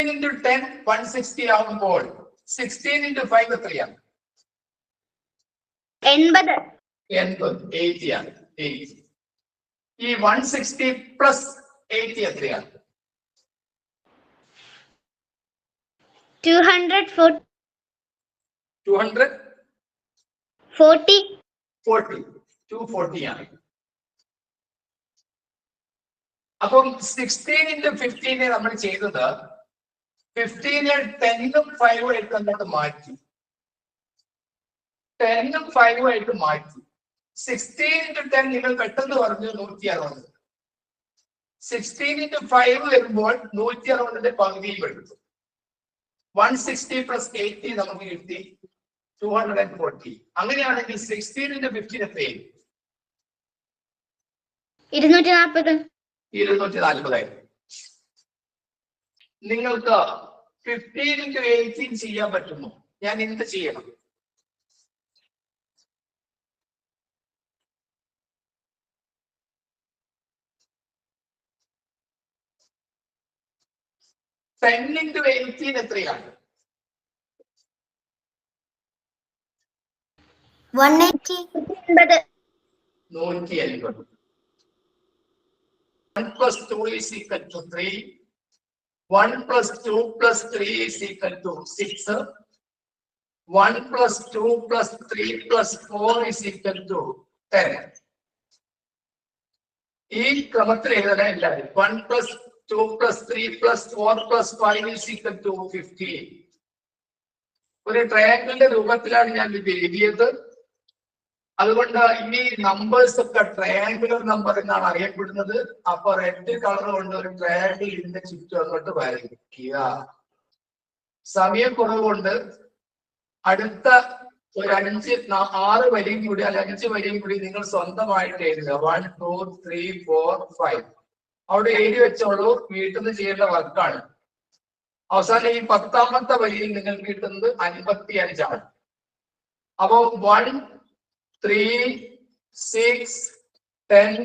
into 10 160 ആകുമ്പോൾ 16 into 5 എത്രയാണ്? 80. 80 ആണ്. 80. ഈ 160 പ്ലസ് 80 എത്രയാണ്? 240. 240 ആണ്. അപ്പം 16 into 15 നമ്മൾ ചെയ്തത് 15 10ഉം 5ഉം ആയിട്ട് അങ്ങോട്ട് മാറ്റി. 10ഉം 5ഉം ആയിട്ട് മാറ്റി. 16 into 10 നിങ്ങൾ പെട്ടെന്ന് പറഞ്ഞു 160. 16 into 5 വരുമ്പോൾ 160 പകുതിയും എടുത്തു. 160 plus 80 നമുക്ക് കിട്ടി 240. അങ്ങനെയാണെങ്കിൽ 16 into 15 എത്രയായി? 240. 240. നിങ്ങൾക്ക് 15 into 18 ചെയ്യാൻ പറ്റുമോ? ഞാൻ എന്ത് ചെയ്യണം? Ten into 18 എത്രയാണ്? 180. 180. 1 plus 2 is equal to 3. 1 plus 2 plus 3 is equal to 6. 1 plus 2 plus 3 plus 4 is equal to 10. ഈ ക്രമത്തിൽ എഴുതണം എല്ലാവരും. 1 plus 2 plus 3 plus 4 plus 5 is equal to 15. ഒരു ട്രയാങ്കിളിന്റെ രൂപത്തിലാണ് ഞാൻ ഇത് എഴുതിയത്. അതുകൊണ്ട് ഈ നമ്പേഴ്സ് ഒക്കെ ട്രയാങ്കുലർ നമ്പർ എന്നാണ് അറിയപ്പെടുന്നത്. അപ്പൊ റെഡ് കളർ കൊണ്ട് ഒരു ട്രയാങ്കിൾ ഇതിന്റെ ചുറ്റും അങ്ങോട്ട് വരയ്ക്കുക. സമയക്കുറവ് കൊണ്ട് അടുത്ത ഒരു 6 വരിയും കൂടി അല്ല 5 വരിയും കൂടി നിങ്ങൾ സ്വന്തമായിട്ട് എഴുതുക. 1 2 3 4 5 അവിടെ എഴുതി വെച്ചോളൂ. വീട്ടിൽ നിന്ന് ചെയ്യേണ്ട വർക്കാണ്. അവസാനം ഈ 10ാമത്തെ വരിയിൽ നിങ്ങൾക്ക് കിട്ടുന്നത് 55 ആണ്. അപ്പോ 1 3 6 10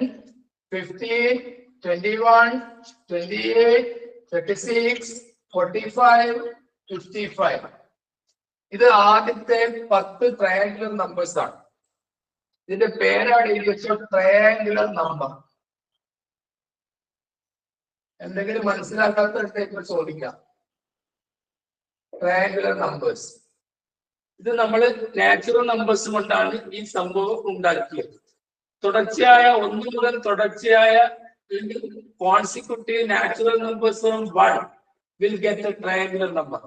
15 21 28 36 45 55 ഇത് ആദ്യത്തെ 10 ട്രയാങ്കുലർ നമ്പേഴ്സ് ആണ്. ഇതിന്റെ പേരാണ് എഴുതി വെച്ച ട്രയാങ്കുലർ നമ്പർ. എന്തെങ്കിലും മനസ്സിലാക്കാത്ത ചോദിക്കാം. ട്രയാങ്കുലർ നമ്പേഴ്സ് ഇത് നമ്മൾ നാച്ചുറൽ നമ്പേഴ്സ് കൊണ്ടാണ് ഈ സംഭവം ഉണ്ടാക്കിയത്. തുടർച്ചയായ 1 മുതൽ തുടർച്ചയായ consecutive natural numbers 1 will get A triangular number.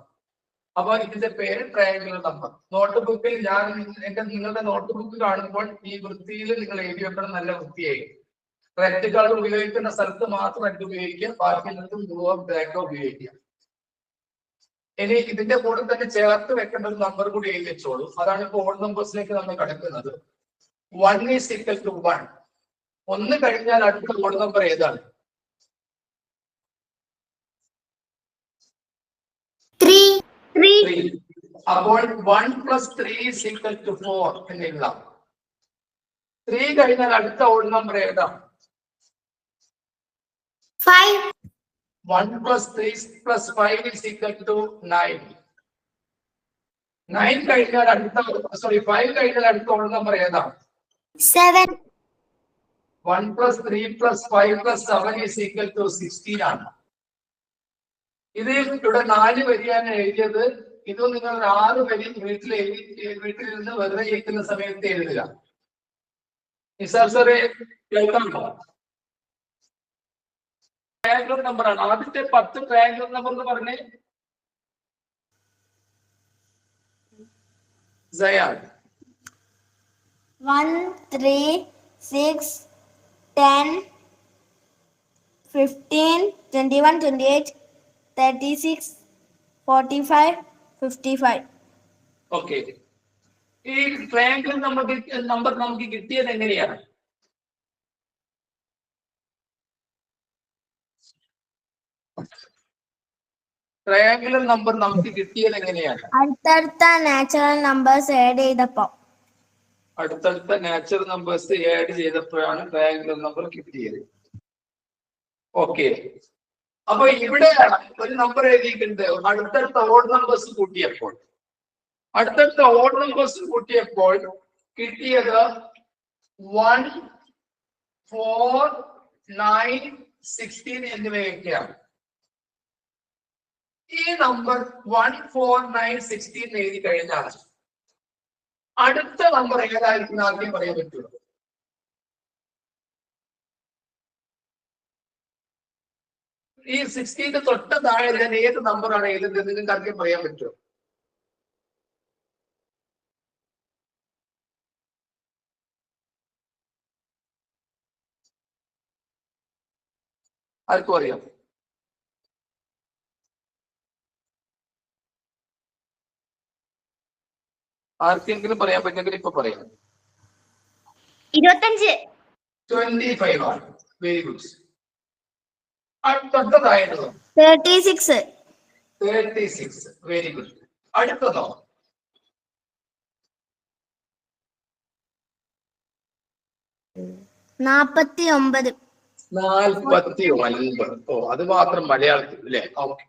അപ്പൊ ഇതിന്റെ പേര് ട്രയാങ്കുലർ നമ്പർ. നോട്ട് ബുക്കിൽ നിങ്ങളുടെ നോട്ട് ബുക്ക് കാണുമ്പോൾ ഈ വൃത്തിയിൽ നിങ്ങൾ എഴുതി വെക്കണം. നല്ല വൃത്തിയായി റെഡ് കളർ ഉപയോഗിക്കുന്ന സ്ഥലത്ത് മാത്രം റെഡ് ഉപയോഗിക്കുക. ബാക്കിയുള്ളതും ബ്ലൂ ബ്ലാക്കോ ഉപയോഗിക്കുക. ഇനി ഇതിന്റെ കൂടെ തന്നെ ചേർത്ത് വെക്കേണ്ട ഒരു നമ്പർ കൂടി എഴുതി വെച്ചോളൂ. അതാണ് ഇപ്പോൾ ഓഡ് നമ്പേഴ്സിലേക്ക് നമ്മൾ കടക്കുന്നത്. 1 is equal to 1. 1 കഴിഞ്ഞാൽ അടുത്ത ഓഡ് നമ്പർ ഏതാണ്? 3. അപ്പോൾ 1 plus 3 is equal to 4 എന്ന് എഴുതാം. 3 കഴിഞ്ഞാൽ അടുത്ത ഓഡ് നമ്പർ ഏതാണ്? 5. 1 plus 3 plus 5 is equal to 9. 9 കഴിഞ്ഞാൽ അടുത്ത 5 കഴിഞ്ഞാൽ അടുത്ത ഓഡ് നമ്പർ ഏതാണ്? 7. 1 plus 3 plus 5 plus 7 is equal to 16 ആണ്. ഇത് ഇവിടെ 4 വരിയാണ് എഴുതിയത്. ഇത് നിങ്ങൾ 6 വരി വീട്ടിലിരുന്ന് വെറുതെ ഇരിക്കുന്ന സമയത്ത് എഴുതുക. നിസാർ സാറേ കേൾക്കാമോ? ട്രയാങ്കുലർ നമ്പർ ആണ്. ആദ്യത്തെ 10 ട്രയാങ്കുലർ നമ്പർ എന്ന് പറഞ്ഞേ സയാൻ. 1 3 6 10 15 21 28 36 45 55. ഓക്കെ. ഈ ട്രയാങ്കുലർ നമ്പർ നമുക്ക് കിട്ടിയത് എങ്ങനെയാണ്? ട്രയാങ്കുലർ നമ്പർ നമുക്ക് കിട്ടിയത് എങ്ങനെയാണ്? അടുത്തടുത്ത നാച്ചുറൽ നമ്പേഴ്സ് ആഡ് ചെയ്തപ്പോൾ. അടുത്തടുത്ത നാച്ചുറൽ നമ്പേഴ്സ് ആഡ് ചെയ്തപ്പോഴാണ് ട്രയാങ്കുലർ നമ്പർ കിട്ടിയത്. ഓക്കെ. അപ്പൊ ഇവിടെ ഒരു നമ്പർ എഴുതിയിട്ടുണ്ട്. അടുത്തടുത്ത ഓഡ് നമ്പേഴ്സ് കൂട്ടിയപ്പോൾ കിട്ടിയത് 1, 4, 9, 16 എന്നിവയൊക്കെയാണ്. ഈ നമ്പർ 1, 4, 9, 16 എഴുതി കഴിഞ്ഞാൽ അടുത്ത നമ്പർ ഏതായിരിക്കും ആദ്യം പറയാൻ പറ്റുള്ളൂ? ഈ 16 തൊട്ട് താഴെ ഞാൻ ഏത് നമ്പറാണ് എഴുതുന്നത് നിങ്ങൾക്ക് ആദ്യം പറയാൻ പറ്റുമോ? ആർക്കും അറിയാം? ആർക്കെങ്കിലും പറയാൻ പറ്റുമെങ്കിൽ ഇപ്പൊ പറയാം. 25. 25 ആണ്. Very good. തൊട്ടതായത് 36. 36. Very good. അടുത്തതോ? 49. 49. ഓ, അത് മാത്രം മലയാളത്തിൽ അല്ലേ? ഓക്കെ.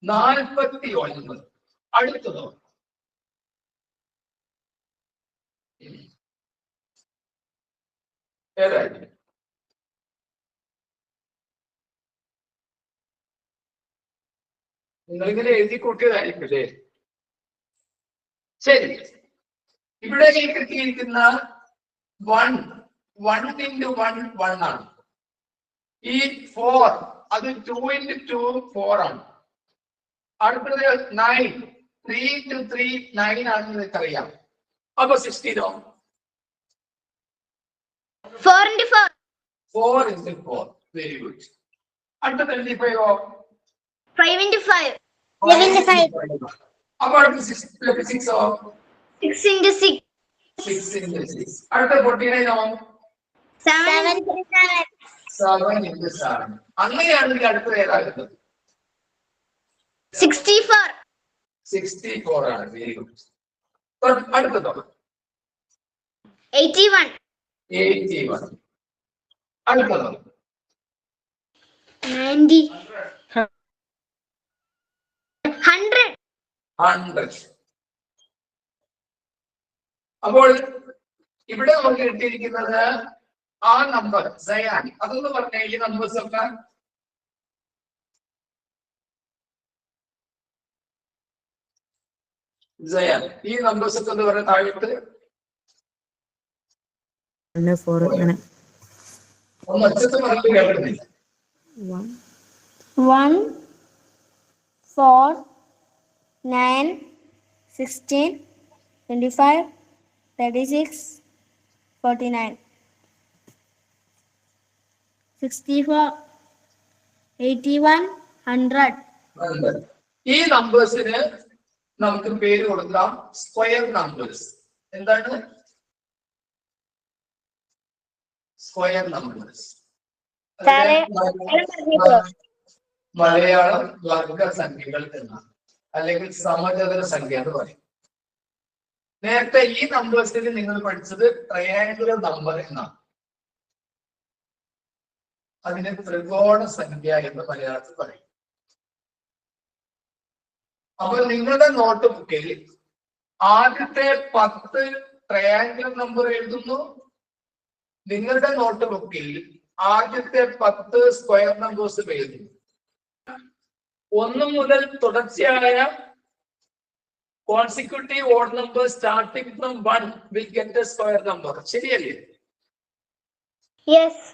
49. അടുത്തതോ? ഏതായിരുന്നു? നിങ്ങളിങ്ങനെ എഴുതി കൂട്ടിയതായിരിക്കും അല്ലേ? ശരി. ഇവിടെ കിട്ടിയിരിക്കുന്ന 1 into 1 1 ആണ്. ഈ 4 അത് 2 into 2 4 ആണ്. അടുത്തത് 9 3 into 3 9 ആണെന്ന് നിങ്ങൾക്കറിയാം. അപ്പൊ 16 4 into 4. 4 into 4. Very good. അടുത്ത 25 5 into 5. 11 into 5. അപ്പൊ അടുത്ത 6 6 into 6. 6 into 6. അടുത്ത 49 7 into 7. 7 into 7. അങ്ങനെയാണെങ്കിൽ അടുത്ത ഏതാകുന്നത്? 64. 64 ആണ്. Very good. അടുത്തതോ? 81. 81. അടുത്തതോ? 90. 100. 100. അപ്പോൾ ഇവിടെ നമുക്ക് കിട്ടിയിരിക്കുന്നത് ആ നമ്പർ സയാൻ. അതൊന്ന് പറഞ്ഞ ഈ നമ്പേഴ്സ് ഒക്കെ സയാൻ, ഈ നമ്പേഴ്സ് ഒക്കെ എന്ന് പറഞ്ഞ താഴത്ത് 1, 4 അങ്ങനെ ഒന്ന് ഒച്ചത്ത് പറഞ്ഞു കേൾക്കുന്നില്ല. 1, 4, 9, 16, 25, 36, 49, 64, 81, 100. ഈ നമ്പേഴ്സിന് നമുക്ക് പേര് കൊടുക്കാം സ്ക്വയർ നമ്പേഴ്സ്. എന്താണ് സ്ക്വയർ നമ്പേഴ്സ്? മലയാളം വർഗസംഖ്യകൾ എന്നാണ്, അല്ലെങ്കിൽ സമചതുര സംഖ്യ എന്ന് പറയും. നേരത്തെ ഈ നമ്പേഴ്സിൽ നിങ്ങൾ പഠിച്ചത് ട്രയാങ്കുലർ നമ്പർ എന്നാണ്. അതിന് ത്രികോണ സംഖ്യ എന്ന് മലയാളത്തിൽ പറയും. അപ്പൊ നിങ്ങളുടെ നോട്ട് ബുക്കിൽ ആദ്യത്തെ 10 ട്രയാങ്കുലർ നമ്പർ എഴുതുന്നു. നിങ്ങളുടെ നോട്ട് ബുക്കിൽ ആദ്യത്തെ 10 സ്ക്വയർ നമ്പേഴ്സ് എഴുതുന്നു. 1 മുതൽ തുടർച്ചയായ consecutive odd number starting from 1 will get A square number. ശരിയല്ലേ? യെസ്.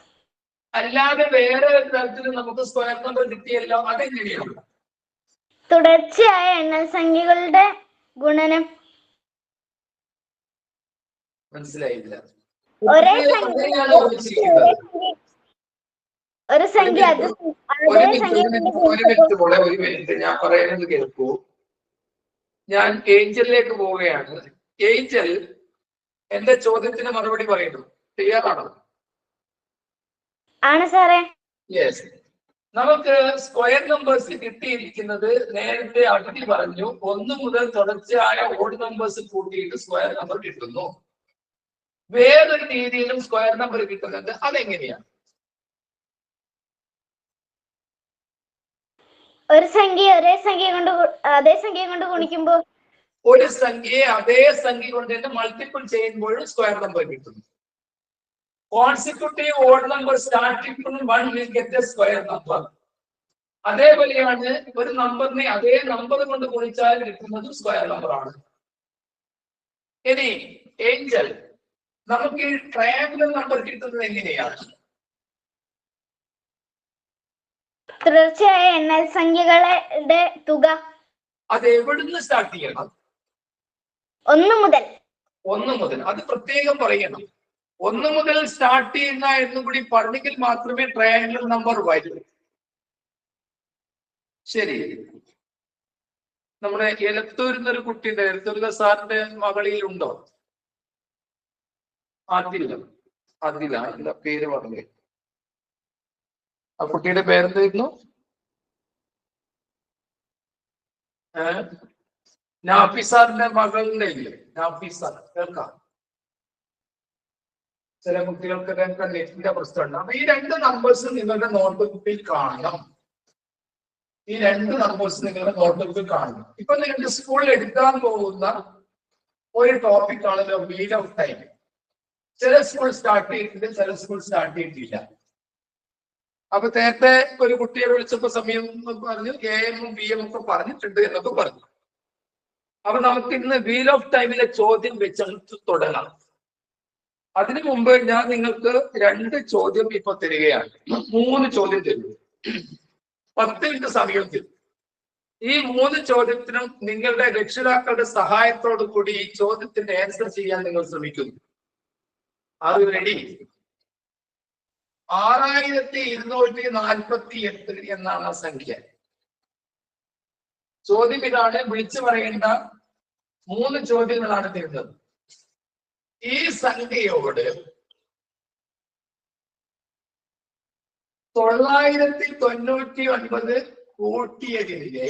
അല്ലാതെ വേറെ തരത്തിൽ നമുക്ക് സ്ക്വയർ നമ്പർ കിട്ടിയല്ലോ, അതെങ്ങനെയാണ്? തുടർച്ചയായ എണ്ണസംഖ്യകളുടെ ഗുണനം. മനസ്സിലായില്ല? ഒരേ ഒരു സംഖ്യ മിനിറ്റ് ഞാൻ പറയുന്നത് കേൾക്കൂ. ഞാൻ ഏഞ്ചലിലേക്ക് പോവുകയാണ്. ഏഞ്ചൽ എന്റെ ചോദ്യത്തിന് മറുപടി പറയുന്നു. തയ്യാറാണോ? ആണ് സാറേ. യെസ്. നമുക്ക് സ്ക്വയർ നമ്പേഴ്സ് കിട്ടിയിരിക്കുന്നത് നേരത്തെ അടി പറഞ്ഞു, 1 മുതൽ തുടർച്ചയായ ഓഡ് നമ്പേഴ്സ് കൂട്ടിയിട്ട് സ്ക്വയർ നമ്പർ കിട്ടുന്നു. വേറൊരു രീതിയിലും സ്ക്വയർ നമ്പർ കിട്ടുന്നുണ്ട്. അതെങ്ങനെയാണ്? ഒരു സംഖ്യ ഒരേ സംഖ്യ കൊണ്ട് അതേ സംഖ്യ കൊണ്ട് ഗുണിക്കുമ്പോ ഒരു സംഖ്യയെ അതേ സംഖ്യ കൊണ്ട് തന്നെ മൾട്ടിപ്പിൾ ചെയ്യുമ്പോഴും സ്ക്വയർ നമ്പർ കിട്ടുന്നു. Consecutive odd number starting from 1 will get A square number. അതേപോലെയാണ് ഒരു നമ്പറിനെ അതേ നമ്പർ കൊണ്ട് ഗുണിച്ചാൽ കിട്ടുന്നത് സ്ക്വയർ നമ്പർ ആണ്. ഇനി ഏഞ്ചൽ, നമുക്ക് ഈ ട്രയാങ്കുലർ നമ്പർ കിട്ടുന്നത് എങ്ങനെയാണ്? തുടർച്ചയായ എണ്ണൽ സംഖ്യകളുടെ തുക. അത് എവിടുന്ന് സ്റ്റാർട്ട് ചെയ്യണം? 1 മുതൽ. 1 മുതൽ. അത് പ്രത്യേകം പറയണം. 1 മുതൽ സ്റ്റാർട്ട് ചെയ്യുന്ന എന്നും കൂടി പറഞ്ഞെങ്കിൽ മാത്രമേ ട്രയാങ്കുലർ നമ്പർ വരൂ. ശരി. നമ്മുടെ എലത്തൂരിന്നൊരു കുട്ടിയുടെ എലത്തൂരിലെ സാറിന്റെ മകളിൽ ഉണ്ടോ? അതില്ല പേര് പറഞ്ഞു. ആ കുട്ടിയുടെ പേരെന്തായിരുന്നു? നാഫിസാറിന്റെ മകളുടെ ഇല്ലേ? നാഫിസാർ കേൾക്കാം. ചില കുട്ടികൾക്ക് നെറ്റിന്റെ പ്രശ്നമുണ്ട്. അപ്പൊ ഈ 2 നമ്പേഴ്സ് നിങ്ങളുടെ നോട്ട്ബുക്കിൽ കാണണം. ഈ 2 നമ്പേഴ്സ് നിങ്ങളുടെ നോട്ട്ബുക്കിൽ കാണണം. ഇപ്പൊ നിങ്ങളുടെ സ്കൂളിൽ എടുക്കാൻ പോകുന്ന ഒരു ടോപ്പിക് ആണല്ലോ വീൽ ഓഫ് ടൈം. ചില സ്കൂൾ സ്റ്റാർട്ട് ചെയ്തിട്ടുണ്ട്, ചില സ്കൂൾ സ്റ്റാർട്ട് ചെയ്തിട്ടില്ല. അപ്പൊ നേരത്തെ ഒരു കുട്ടിയെ വിളിച്ചപ്പോ സമയം പറഞ്ഞു AM PM ഒക്കെ പറഞ്ഞിട്ടുണ്ട് എന്നൊക്കെ പറഞ്ഞു. അപ്പൊ നമുക്ക് ഇന്ന് വീൽ ഓഫ് ടൈമിലെ ചോദ്യം വെച്ച് തുടങ്ങാം. അതിനു മുമ്പ് ഞാൻ നിങ്ങൾക്ക് 2 ചോദ്യം ഇപ്പൊ തരികയാണ്. 3 ചോദ്യം തരുന്നു. 10 മിനിറ്റ് സമയം തരും. ഈ 3 ചോദ്യത്തിനും നിങ്ങളുടെ രക്ഷിതാക്കളുടെ സഹായത്തോടു കൂടി ഈ ചോദ്യത്തിന്റെ ആൻസർ ചെയ്യാൻ നിങ്ങൾ ശ്രമിക്കുന്നു. അത് റെഡി? 6248 എന്നാണ് ആ സംഖ്യ. ചോദ്യം ഇതാണ്. വിളിച്ചു പറയേണ്ട 3 ചോദ്യങ്ങളാണ് തരുന്നത്. ഈ സംഖ്യയോട് 999 കൂട്ടിയതിന്റെ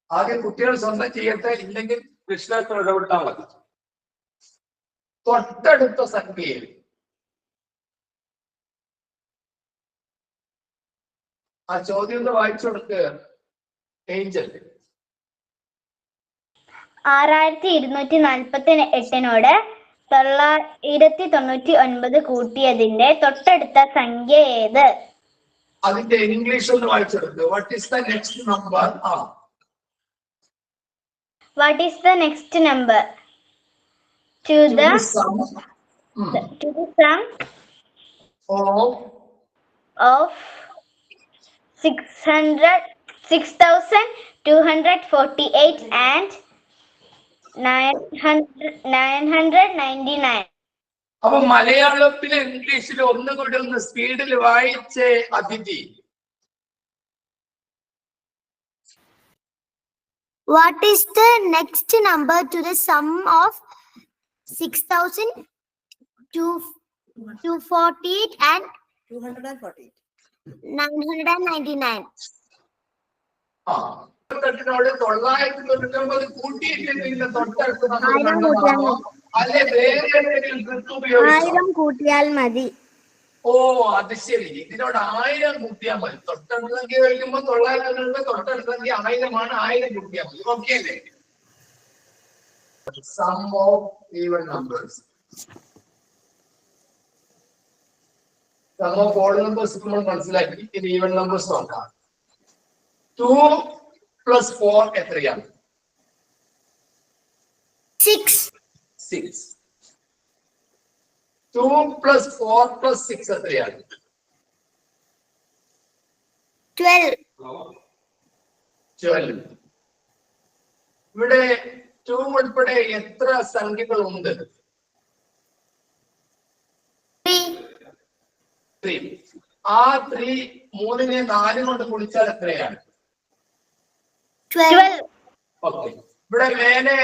ആദ്യം കുട്ടികൾ സ്വന്തം ചെയ്യട്ടെ, ഇല്ലെങ്കിൽ കൃഷ്ണത്തിൽ ഇടപെട്ടാൽ മതി. തൊട്ടടുത്ത സംഖ്യയിൽ ആ ചോദ്യം ഒന്ന് വായിച്ചു കൊടുക്കുക ഏഞ്ചൽ. 6248നോട് 999 കൂട്ടിയതിന്റെ തൊട്ടടുത്ത സംഖ്യ ഏത്? അതിന്റെ ഇംഗ്ലീഷ് ഒന്ന് വായിച്ചെടുക്കുക. What is the next number? What is the next number to the sum of 6248 and 999. അപ്പൊ മലയാളത്തിലെ ഇംഗ്ലീഷിൽ ഒന്നുകൂടി ഒന്ന് സ്പീഡിൽ വായിച്ചേ അതിഥി. What is the next number to the sum of 6248 and 999? ോട് 999 കൂട്ടിയിട്ടില്ല തൊട്ടടുത്ത് അല്ലെ വേറെ എന്തെങ്കിലും ഉപയോഗിച്ചു? 1000 കൂട്ടിയാൽ മതി. ഓ അത് ശരി. ഇതിനോട് 1000 കൂട്ടിയാൽ മതി. തൊട്ടടുത്ത സംഖ്യ കഴിക്കുമ്പോൾ 999 തൊട്ടടുത്ത സംഖ്യ 1000 ആണ്. 1000 കൂട്ടിയാൽ മതി. ഓക്കെ അല്ലേ? Sum of even numbers. Sum of odd numbers നമ്മൾ മനസ്സിലാക്കി. ഇനി ഈവൻ നമ്പേഴ്സ് നോക്കാം. 2 plus 4 എത്രയാണ്? 6. 2 plus 4 plus 6 എത്രയാണ്? 12. ഇവിടെ 2 ഉൾപ്പെടെ എത്ര സംഖ്യകൾ ഉണ്ട്? 3. ആ 3 3നെ 4 കൊണ്ട് ഗുണിച്ചാൽ എത്രയാണ്? 12. ഓക്കെ. ഇവിടെ മേലെ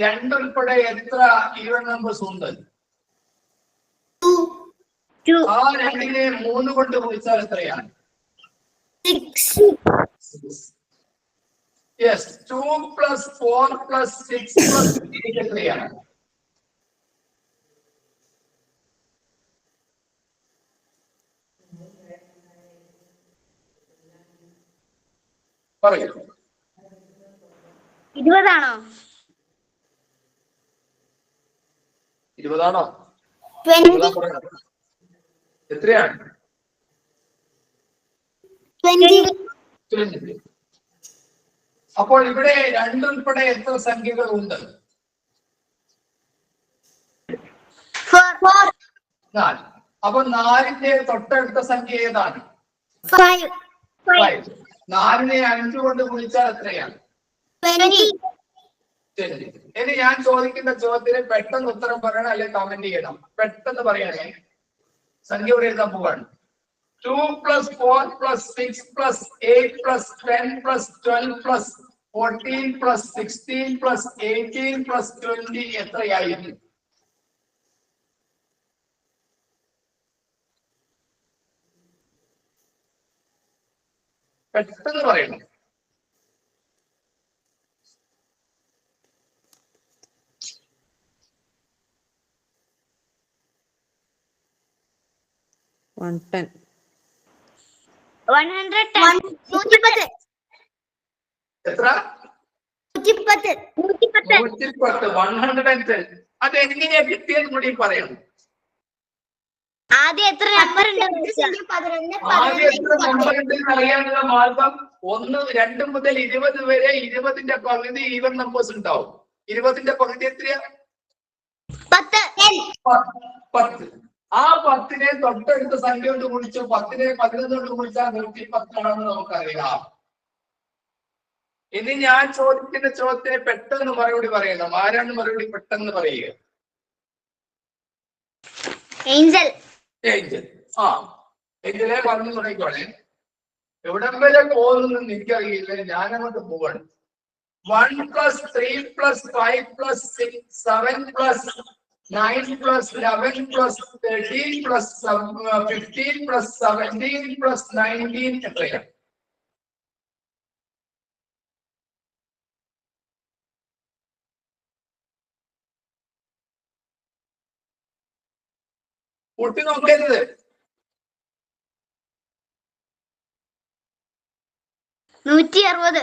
2 ഉൾപ്പെടെ എത്ര ഈവൻ നമ്പേഴ്സ് ഉണ്ട്? 2. ആ 2നെ 3 കൊണ്ട് ഗുണിച്ചാൽ എത്രയാണ്? 6. യെസ്. 2 plus 4 plus 6 plus 8 എത്രയാണ്? 16. പറയൂ. 20 ആണോ? 20 ആണോ? 20. എത്രയാണ്? 20. അപ്പോൾ ഇവിടെ 2 ഉൾപ്പെടെ എത്ര സംഖ്യകൾ ഉണ്ട്? 4. 4. അപ്പൊ 4ന്റെ തൊട്ടടുത്ത സംഖ്യ ഏതാണ്? 5. 4നെ 5 കൊണ്ട് ഗുണിച്ചാൽ എത്രയാണ്? 20. ശരി. ഇനി ഞാൻ ചോദിക്കുന്ന ചോദ്യത്തിന് പെട്ടെന്ന് ഉത്തരം പറയണം, അല്ലെങ്കിൽ കമന്റ് ചെയ്യണം. പെട്ടെന്ന് പറയണേ. സംഖ്യ ഇവിടെ എഴുതാൻ പോവാണ്. 2 + 4 + 6 + 8 + 10 + 12 + 14 + 16 + 18 + 20 എത്രയായിരിക്കും? പെട്ടെന്ന് പറയണം. $110. 110. എത്ര? 110. 110. അത് എങ്ങനെയാ കിട്ടിയെന്ന് കൂടി പറയണം. ആദ്യം എത്ര നമ്പർ ഉണ്ട്? ആദ്യം എത്ര നമ്പർ ഉണ്ടെന്ന് അറിയാനുള്ള മാർഗം 1, 2 മുതൽ 20 വരെ 20ന്റെ പകുതി ഈവൻ നമ്പേഴ്സ് ഉണ്ടാവും. 20ന്റെ പകുതി എത്രയാ? 10. 10. ആ 10നെ തൊട്ടടുത്ത സംഖ്യ കൊണ്ട് ഗുണിച്ചു 10നെ 11 കൊണ്ട് ഗുണിച്ചാൽ 110 ആണെന്ന് നമുക്കറിയാം. ഇനി ഞാൻ ചോദിക്കുന്ന ചോദ്യത്തിന് പെട്ടെന്ന് മറുപടി പറയണം. ആരാണ് മറുപടി പെട്ടെന്ന് പറയുക? ഏഞ്ചൽ. ഏഞ്ചൽ. ആ, ഏഞ്ചലെ പറഞ്ഞു തുടങ്ങിക്കോളെ. എവിടം വരെ പോകുന്നെന്ന് എനിക്കറിയില്ല, ഞാൻ അങ്ങോട്ട് പോവാണ്. 1 + 3 + 5 + 6 7 + 9 + 11 + 13 + 15 + 17 + 19 എത്രയാണ്? കൂട്ടി നോക്കരുത്. 160.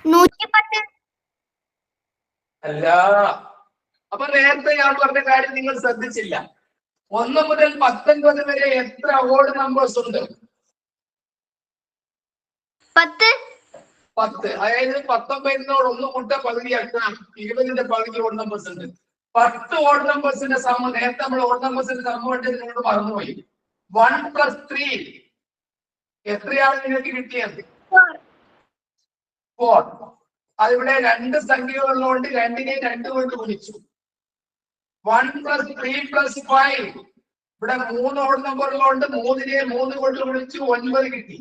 110. അല്ല. അപ്പൊ നേരത്തെ ഞാൻ പറഞ്ഞ കാര്യം നിങ്ങൾ ശ്രദ്ധിച്ചില്ല. 1 മുതൽ 19 വരെ എത്ര ഓഡ് നമ്പേഴ്സ് ഉണ്ട്? 10. 10. അതായത് 19നോട് 1 കൂട്ട പകുതിയാക്കാം. 20ന്റെ പകുതി ഓഡ് നമ്പേഴ്സ് ഉണ്ട്. 10 ഓഡ് നമ്പേഴ്സിന്റെ സമം. നേരത്തെ നമ്മൾ ഓഡ് നമ്പേഴ്സിന്റെ സമം വേണ്ടി നിങ്ങളോട് മറന്നുപോയി. 1 + 3 എത്രയാണ് നിങ്ങൾക്ക് കിട്ടിയത്? 4. അതിവിടെ 2 സംഖ്യകളുള്ളതുകൊണ്ട് 2നെ 2 കൊണ്ട് ഗുണിച്ചു. 1 + 3 + 5 ഇവിടെ 3 ഓഡ് നമ്പറുകളുണ്ട്. 3നെ 3 കൊണ്ട് ഗുണിച്ചു 9 കിട്ടി.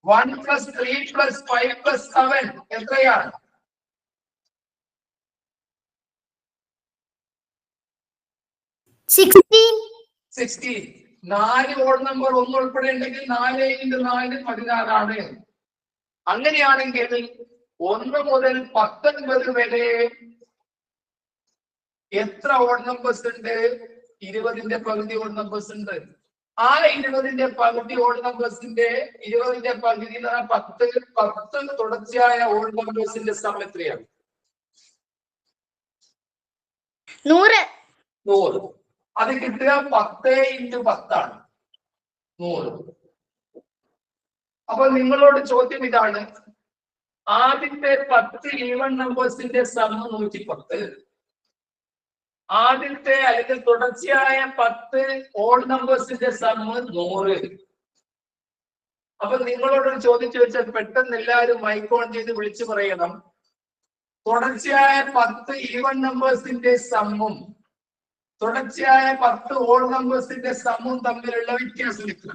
1 + 3 + 5 + 7 എത്രയാണ്? 16. 4 ഓഡ് നമ്പർ 1 ഉൾപ്പെടെ ഉണ്ടെങ്കിൽ 4 × 4 16 ആണ്. അങ്ങനെയാണെങ്കിൽ 1 മുതൽ 19 വരെ എത്ര ഓഡ് നമ്പേഴ്സ് ഉണ്ട്? 20ന്റെ പകുതി ഓഡ് നമ്പേഴ്സ് ഉണ്ട്. ആ 20ന്റെ പകുതി ഓഡ് നമ്പേഴ്സിന്റെ 20ന്റെ പകുതി 10 തുടർച്ചയായ ഓഡ് നമ്പേഴ്സിന്റെ സം എത്രയാണ്? 100. 100. അത് കിട്ടുക 10 × 10 ആണ്. 100. അപ്പൊ നിങ്ങളോട് ചോദ്യം ഇതാണ്. ആദ്യത്തെ 10 ഈവൻ നമ്പേഴ്സിന്റെ സം 110. ആദ്യത്തെ അല്ലെങ്കിൽ തുടർച്ചയായ 10 ഓഡ് നമ്പേഴ്സിന്റെ സം 100. അപ്പൊ നിങ്ങളോട് ചോദ്യം ചോദിച്ചാൽ പെട്ടെന്ന് എല്ലാവരും മൈക്ക് ഓൺ ചെയ്ത് വിളിച്ചു പറയണം. തുടർച്ചയായ 10 ഈവൻ നമ്പേഴ്സിന്റെ സമ്മും തുടർച്ചയായ 10 ഓഡ് നമ്പേഴ്സിന്റെ സമ്മും തമ്മിലുള്ള വ്യത്യാസം എത്ര?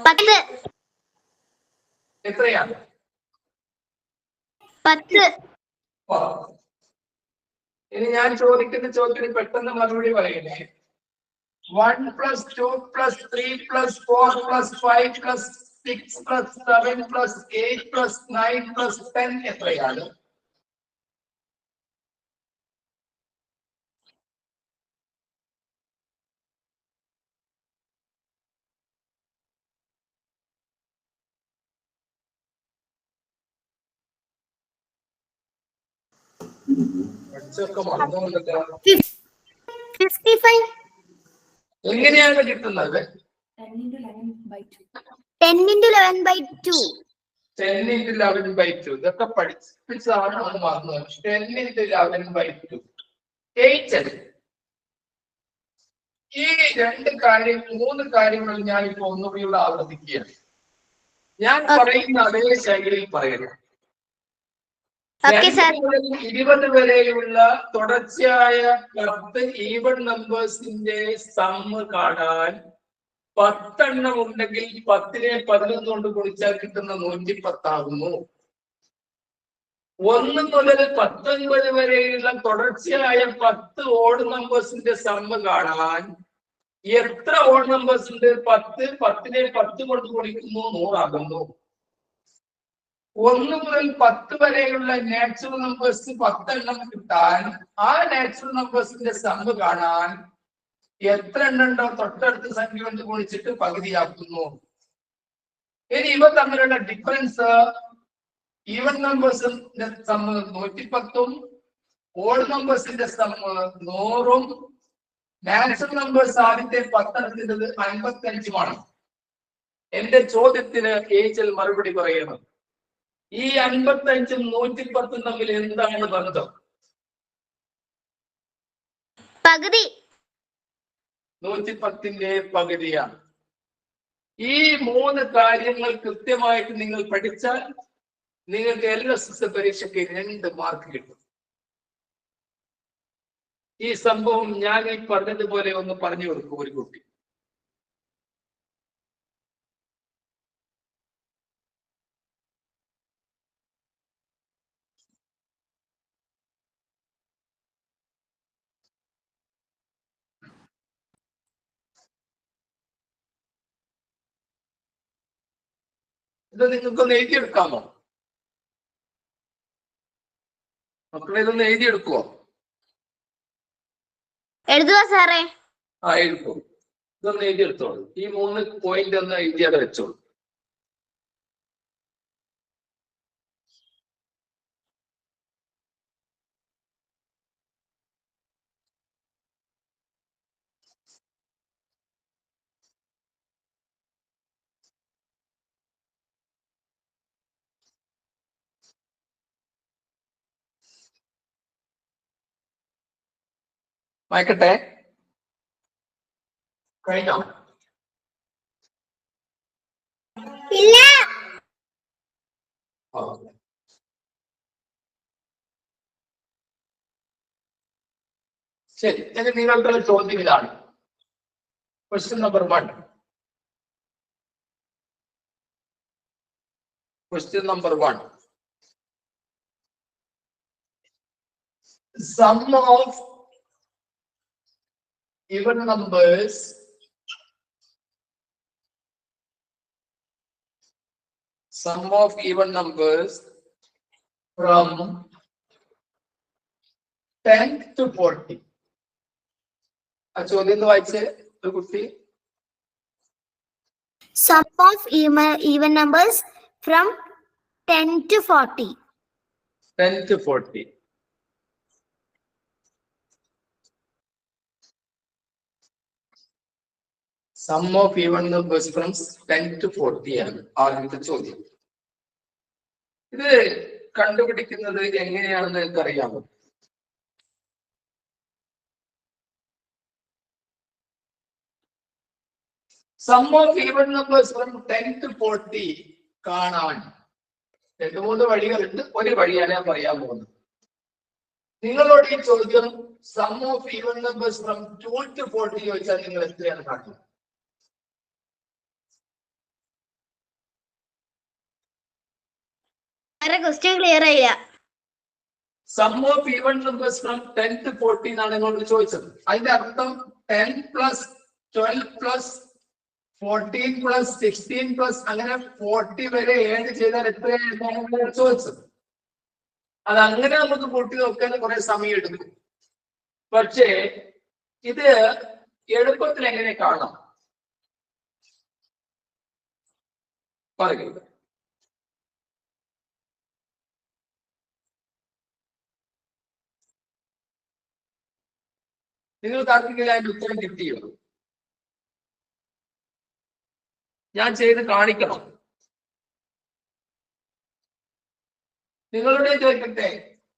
10. എത്രയാണ്? 10. ഇനി ഞാൻ ചോദിക്കുന്ന ചോദ്യത്തിന് പെട്ടെന്ന് മറുപടി പറയണേ. 1 + 2 + 3 + 4 + 5 + 6 + 7 + 8 + 9 + 10 എത്രയാണ്? പഠിച്ചൊക്കെ മറന്നുകൊണ്ടല്ലോ. 55. എങ്ങനെയാണ് കിട്ടുന്നത്? 10 into 11/2. 10 into 11/2. ഇതൊക്കെ പഠിപ്പിച്ചാണ് അത് മറന്നത്. 10 into 11/2. 8 അല്ലേ? ഈ മൂന്ന് കാര്യങ്ങൾ ഞാൻ ഇപ്പൊ ഒന്നുകൂടി ആവർത്തിക്കുകയാണ്. ഞാൻ പറയുന്ന അതേ ശൈലിയിൽ പറയണം. 20 വരെയുള്ള തുടർച്ചയായ 10 ഈവൺ നമ്പേഴ്സിന്റെ സമ്മ് കാണാൻ 10 എണ്ണം ഉണ്ടെങ്കിൽ 10നെ 11 കൊണ്ട് ഗുണിച്ചാൽ കിട്ടുന്ന 110 ആകുന്നു. 1 മുതൽ 19 വരെയുള്ള തുടർച്ചയായ 10 ഓഡ് നമ്പേഴ്സിന്റെ സമ്മ് കാണാൻ എത്ര ഓഡ് നമ്പേഴ്സ് ഉണ്ട്? 10. 10നെ 10 കൊണ്ട് ഗുണിക്കുന്നു, 100 ആകുന്നു. 1 മുതൽ 10 വരെയുള്ള നാച്ചുറൽ നമ്പേഴ്സ് 10 എണ്ണം കിട്ടാൻ ആ നാച്ചുറൽ നമ്പേഴ്സിന്റെ സമ്മ് കാണാൻ എത്ര എണ്ണം ഉണ്ടോ തൊട്ടടുത്ത സംഖ്യ കൊണ്ട് ഗുണിച്ചിട്ട് പകുതിയാക്കുന്നു. ഇനി ഇവ തമ്മിലുള്ള ഡിഫറൻസ് ഈവൻ നമ്പേഴ്സിന്റെ സമ്മ് 110ഉം ഓഡ് നമ്പേഴ്സിന്റെ സമ്മ് 100ഉം നാച്ചുറൽ നമ്പേഴ്സ് ആദ്യത്തെ 10 എണ്ണത്തിൻ്റെത് 55ഉമാണ്. എന്റെ ചോദ്യത്തിന് ഏച്ചൽ മറുപടി പറയണം. ഈ 55ഉം 110ഉം തമ്മിൽ എന്താണ് ബന്ധം? പകുതി. 110ന്റെ പകുതിയാണ്. ഈ 3 കാര്യങ്ങൾ കൃത്യമായിട്ട് നിങ്ങൾ പഠിച്ചാൽ നിങ്ങൾക്ക് LSS പരീക്ഷയ്ക്ക് 2 മാർക്ക് കിട്ടും. ഈ സംഭവം ഞാൻ ഈ പറഞ്ഞതുപോലെ ഒന്ന് പറഞ്ഞു കൊടുക്കും ഒരു കുട്ടി. ഇത് നിങ്ങൾക്കൊന്ന് എഴുതിയെടുക്കാമോ? മക്കളെ ഇതൊന്ന് എഴുതിയെടുക്കുവോ? എഴുതുക സാറേ. എഴുതും. ഇതൊന്ന് എഴുതിയെടുത്തോളൂ. ഈ 3 പോയിന്റ് ഒന്ന് എഴുതിയാതെ വെച്ചോളൂ. വായിക്കട്ടെ. കഴിഞ്ഞോ? ഇല്ല. ശരി, ഇനി നിങ്ങൾക്കുള്ള ചോദ്യം ഇതാണ്. Question number 1. Question number 1. Sum of even numbers from 10 to 40. ആ ചോദ്യം ഒന്ന് വായിച്ചേ ഒരു കുട്ടി. Sum of even numbers from 10 to 40. 10 to 40. Sum of even numbers from 10 to 40 ആണ് ആദ്യത്തെ ചോദ്യം. ഇത് കണ്ടുപിടിക്കുന്നത് എങ്ങനെയാണെന്ന് നിങ്ങൾക്ക് അറിയാമോ? Sum of even numbers from 10 to 40 കാണാൻ 2-3 വഴികളുണ്ട്. ഒരു വഴിയാണ് ഞാൻ പറയാൻ പോകുന്നത്. നിങ്ങളോട് ഈ ചോദ്യം sum of even numbers from 2 to 40 ചോദിച്ചാൽ നിങ്ങൾ എത്രയാണ് കാട്ടുന്നത്? ക്വസ്റ്റ്യൻ ക്ലിയർ ആയില്ല. Sum of even numbers from 10 to 40 എന്നാണ് നിങ്ങളോട് ചോദിച്ചത്. അതിന്റെ അർത്ഥം 10 plus 12 plus 14 plus 16 plus അങ്ങനെ 40 വരെ ഏഡ് ചെയ്താൽ എത്രയാണ് ചോദിച്ചത്. അത് അങ്ങനെ നമുക്ക് കൂട്ടി നോക്കാൻ കുറെ സമയം എടുക്കും. പക്ഷേ ഇത് എളുപ്പത്തിൽ എങ്ങനെ കാണാം പറയുക. നിങ്ങൾക്ക് ആർക്കെങ്കിലും അതിന്റെ ഉത്തരം കിട്ടിയോ? ഞാൻ ചെയ്ത് കാണിക്കണം. നിങ്ങളുടെ ചോദിക്കട്ടെ,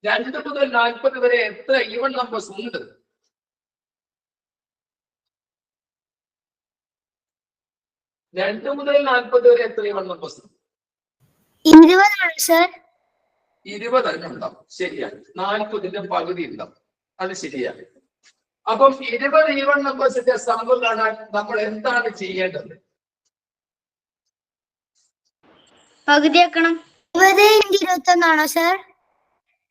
2 മുതൽ 40 വരെ എത്ര ഈവൻ നമ്പേഴ്സ് ഉണ്ട്? രണ്ട് മുതൽ 40 വരെ എത്ര ഈവൻ നമ്പേഴ്സ് ഉണ്ട്? 20 സർ. 20 ഉണ്ടാവും. ശരിയാണ്. 40ന്റെ പകുതി ഉണ്ടാവും. അത് ശരിയാണ്. അപ്പം 20 ഈവൻ നമ്പേഴ്സിന്റെ സം കാണാൻ നമ്മൾ എന്താണ് ചെയ്യേണ്ടത്? പകുതിയാക്കണം. 20 × 21 സർ.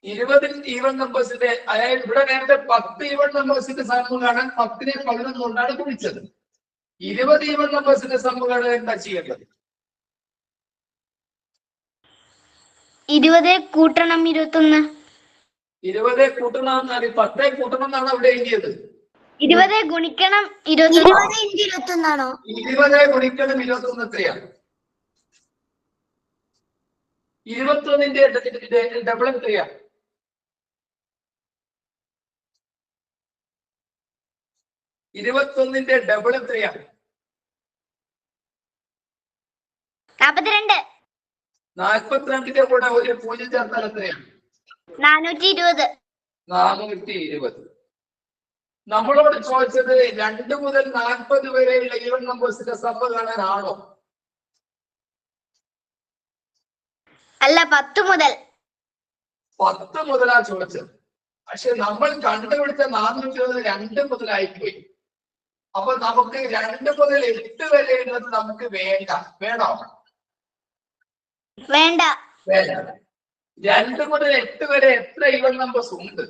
20 ഈവൻ നമ്പേഴ്സിന്റെ, അതായത് ഇവിടെ നേരത്തെ 10 ഈവൻ നമ്പേഴ്സിന്റെ സം കാണാൻ 10നെ 11 കൊണ്ടാണ് ഗുണിച്ചത്. 20 ഈവൻ നമ്പേഴ്സിന്റെ സം കാണാൻ എന്താ ചെയ്യേണ്ടത്? 20 കൂട്ടണം 21. 20 കൂട്ടണം 10 കൂട്ടണം എന്നാണ് അവിടെ എഴുതിയത്. 20 ഗുണിക്കണം 21. 20 × 21 ആണോ? 20 ഗുണിക്കണം 21 എത്രയാണ്? 21ന്റെ ഡബിൾ എത്രയാ? 21ന്റെ ഡബിൾ എത്രയാ? 42. 42ന്റെ കൂടെ ഒരു 0 ചേർത്താൽ എത്രയാണ്? 420. 420. നമ്മളോട് ചോദിച്ചത് 2 മുതൽ 40 വരെയുള്ള ഈവൻ നമ്പേഴ്സിന്റെ സം കാണാനാണോ? അല്ല, 10 മുതൽ. 10 മുതലാ ചോദിച്ചത്. പക്ഷെ നമ്മൾ കണ്ടുപിടിച്ച 420 2 മുതലായിപ്പോയി. അപ്പൊ നമുക്ക് 2 മുതൽ 8 വരെയുള്ളത് നമുക്ക് വേണ്ട. വേണോ? വേണ്ട. വേണ്ട. 2 മുതൽ 8 വരെ എത്ര ഈവൻ നമ്പേഴ്സ് ഉണ്ട്?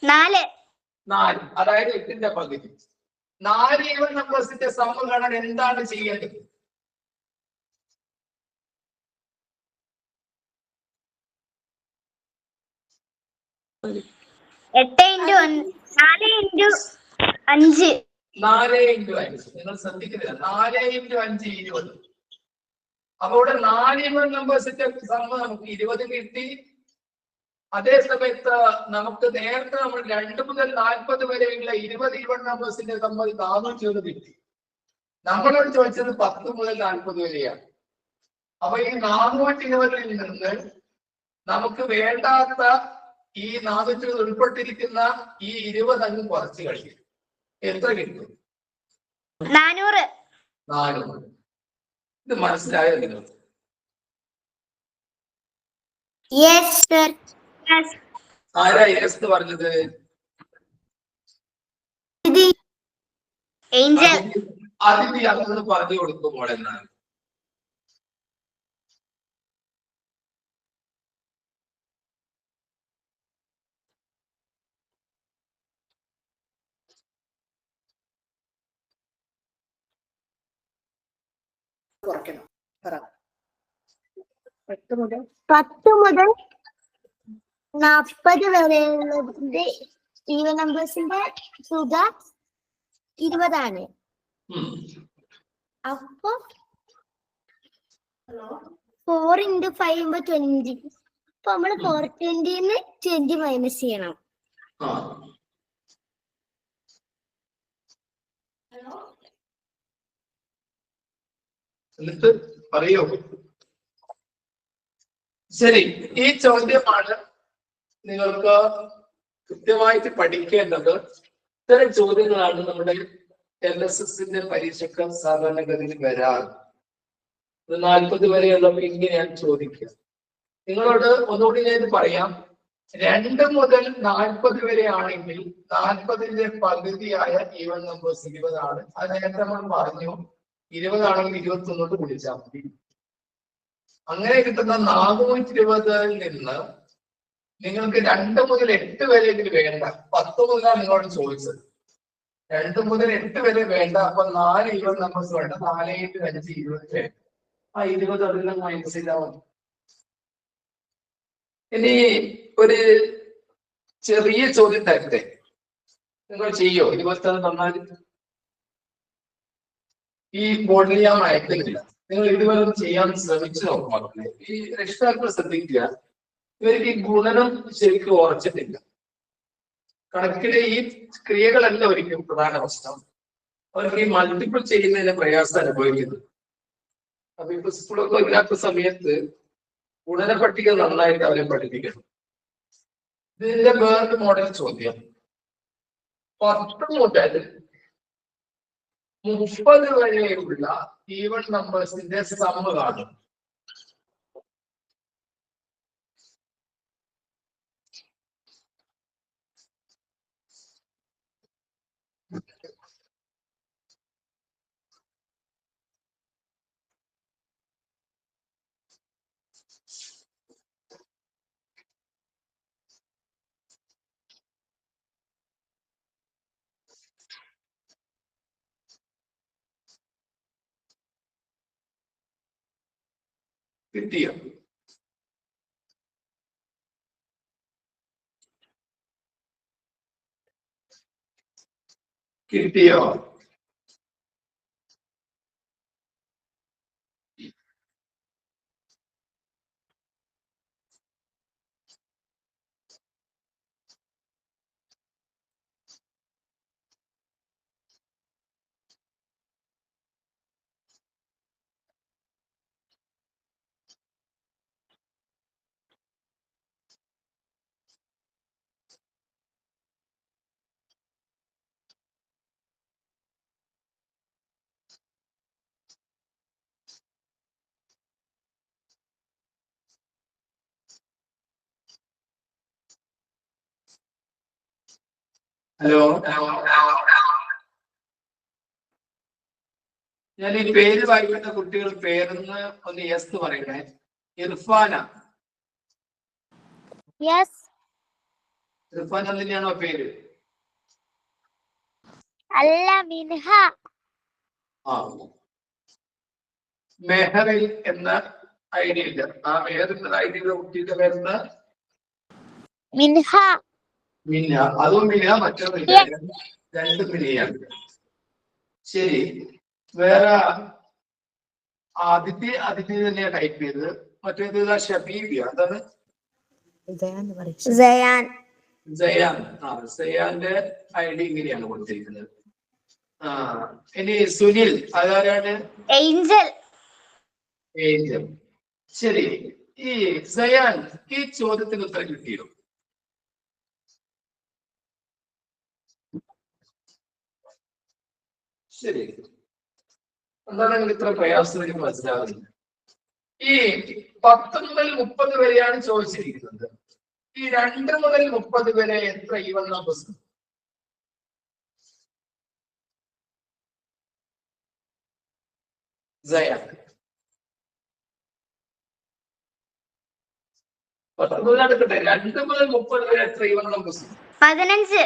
4. അതായത് 8ന്റെ പകുതി. 4 ഈവൻ നമ്പേഴ്സിന്റെ സം കാണാൻ എന്താണ് ചെയ്യേണ്ടത്? 8 × 4 × 5. 4 × 5. നിങ്ങൾ ശ്രദ്ധിക്കുന്നില്ല. 4 × 5 20. അപ്പൊ ഇവിടെ 4 ഈവൻ നമ്പേഴ്സിന്റെ സം നമുക്ക് 20 കിട്ടി. അതേ സമയത്ത് നമുക്ക് നേരത്തെ നമ്മൾ 2 മുതൽ 40 വരെയുള്ള 20 ഈവൻ നമ്പേഴ്സിന്റെ സം 420 കിട്ടി. നമ്മളോട് ചോദിച്ചത് 10 മുതൽ 40 വരെയാണ്. അപ്പൊ ഈ 420 നിന്ന് നമുക്ക് വേണ്ടാത്ത ഈ 420 ഉൾപ്പെട്ടിരിക്കുന്ന ഈ 20 അങ്ങ് കുറച്ച് കഴിയും. എത്ര കിട്ടും? 400. 400. ഇത് മനസ്സിലായോ നിങ്ങൾ? Yes sir. ആരാ യെസ് പറഞ്ഞത്? ഏഞ്ചൽ. അതിന് അതൊന്ന് പറഞ്ഞു കൊടുക്കുമ്പോൾ എന്നാണ്. കുറയ്ക്കണം. 10 മുതൽ 40 വരെയുള്ളതിന്റെ ഈവൻ നമ്പേഴ്സിന്റെ തുക 20 ആണ്. അപ്പൊ 4 × 5 = 20. അപ്പൊ നമ്മള് 420 20 മൈനസ് ചെയ്യണം. എന്നിട്ട് പറയോ? ശരി, ഈ ചോദ്യമാണ് നിങ്ങൾക്ക് കൃത്യമായിട്ട് പഠിക്കേണ്ടത്. ഇത്തരം ചോദ്യങ്ങളാണ് നമ്മുടെ LSSന്റെ പരീക്ഷയ്ക്ക് സാധാരണഗതിയിൽ വരാറ്. 40 വരെയുള്ളപ്പോൾ ഇങ്ങനെയാണ് ചോദിക്കുക. നിങ്ങളോട് ഒന്നുകൂടി ഞാൻ പറയാം. 2 മുതൽ 40 വരെ ആണെങ്കിൽ 40ന്റെ പകുതിയായ ഈവൻ നമ്പേഴ്സ് 20 ആണ്. അത് നേരത്തെ നമ്മൾ പറഞ്ഞു. 20 ആണെങ്കിൽ 21 ഗുണിച്ചാൽ മതി. അങ്ങനെ കിട്ടുന്ന 420 നിന്ന് നിങ്ങൾക്ക് 2 മുതൽ 8 വരെ ഇതിൽ വേണ്ട. 10 മുതലാണ് നിങ്ങളോട് ചോദിച്ചത്. 2 മുതൽ 8 വരെ വേണ്ട. അപ്പൊ 4 ഈവൻ നമ്പേഴ്സ് വേണ്ട. 4 × 5 20. ആ 20 അതിൽ നിന്ന് മൈനസ് ചെയ്താൽ മതി. ഇനി ഒരു ചെറിയ ചോദ്യം തരട്ടെ, നിങ്ങൾ ചെയ്യോ? 21 തന്നാൽ ഈ ബോർഡിൽ ഞാൻ അയക്കുന്നില്ല. നിങ്ങൾ ഇതുവരെ ചെയ്യാൻ ശ്രമിച്ചു നോക്കുക. ഈ രക്ഷിതാക്കൾ ശ്രദ്ധിക്കുക, ഇവർക്ക് ഈ ഗുണനം ശരിക്കും ഉറച്ചിട്ടില്ല. കണക്കിലെ ഈ ക്രിയകളല്ല ഒരിക്കലും പ്രധാന പ്രശ്നം. അവർക്ക് ഈ മൾട്ടിപ്പിൾ ചെയ്യുന്നതിന് പ്രയാസം അനുഭവിക്കുന്നു. അപ്പൊ ഇപ്പൊ സ്കൂളൊക്കെ ഇല്ലാത്ത സമയത്ത് ഗുണന പട്ടിക നന്നായിട്ട് അവരെ പഠിപ്പിക്കണം. ഇതിന്റെ വേറൊരു മോഡൽ ചോദ്യം, 10 മുതൽ 30 വരെയുള്ള ഈവൻ നമ്പേഴ്സിന്റെ സം കാണും. കിട്ടിയോ? കിട്ടിയോ? ഹലോ, ഞാൻ ഈ പേര് വായിക്കുന്ന കുട്ടികൾ പേരെന്ന് ഒന്ന് യെസ് പറയണേ. ഇർഫാന. ഇർഫാൻ തന്നെയാണോ പേര്? അല്ല, മിൻഹ. ആ, മെഹറിൽ എന്ന ഐഡിയ ഇല്ല. ആ മെഹർ എന്ന ഐഡിയയുടെ കുട്ടിയുടെ പേരെന്താ? മിൻഹ. മിന്ന. അതും മിന്ന, മറ്റൊന്നില്ല. രണ്ട് മിനിയാണ്. ശരി, വേറെ ആദിത്യ തന്നെയാണ് ടൈപ്പ് ചെയ്തത്. മറ്റേത് ഷബീബിയ. എന്താണ്? സയാൻ. സയാൻ. സയാന്റെ ഐഡി ഇങ്ങനെയാണ് കൊടുത്തിരിക്കുന്നത്. ഇനി സുനിൽ, അതാരാണ്? ഏഞ്ചൽ. ഏഞ്ചൽ. ശരി, ഈ സയാൻ ഈ ചോദ്യത്തിന് ഉത്തരം കിട്ടിയോ? ശരി, എന്താണ് നിങ്ങൾ ഇത്ര പ്രയാസം എനിക്ക് മനസ്സിലാകുന്നത്? ഈ 10 മുതൽ 30 വരെയാണ് ചോദിച്ചിരിക്കുന്നത്. ഈ 2 മുതൽ 30 വരെ എത്ര ഈവൻ നമ്പേഴ്സ്? എടുക്കട്ടെ. 2 മുതൽ 30 വരെ എത്ര ഈവൻ നമ്പേഴ്സ്? 15.